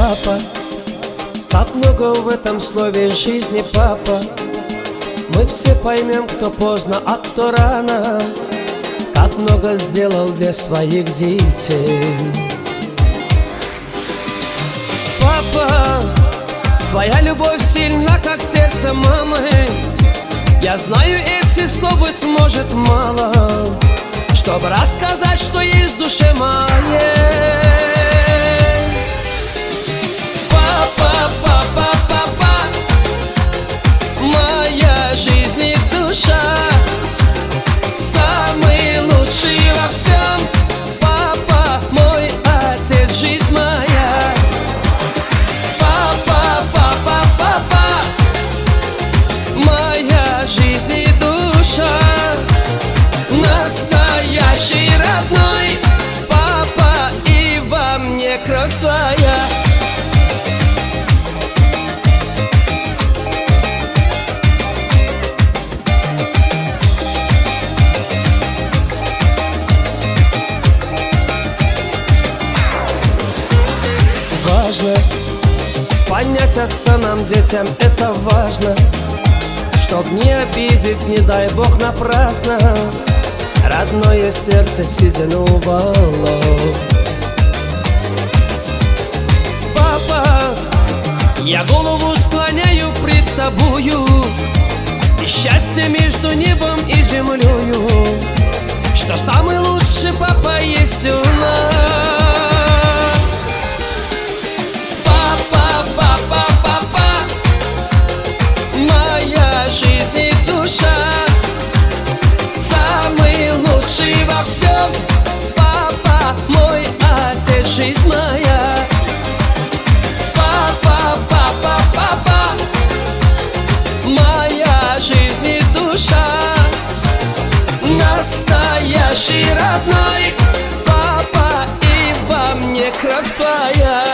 папа. Так много в этом слове жизни, папа. Мы все поймем, кто поздно, а кто рано, как много сделал для своих детей. Папа, твоя любовь сильна, как сердце мамы. Я знаю, этих слов, быть может, мало, чтобы рассказать, что есть в душе моей. Папа, папа, папа, моя жизнь и душа, самый лучший во всем. Папа, мой отец, жизнь моя. Папа, папа, папа, моя жизнь и душа, настоящий родной папа, и во мне кровь твоя. Важно понять отца нам, детям, это важно, чтоб не обидеть, не дай Бог, напрасно родное сердце, седину волос. Папа, я голову склоняю пред тобою, и счастье между небом и землею, что самый лучший папа есть у нас. Папа, папа, папа, моя жизнь и душа, самый лучший во всем. Папа, мой отец, жизнь моя. Папа, папа, папа, моя жизнь и душа, настоящий родной папа, и во мне кровь твоя.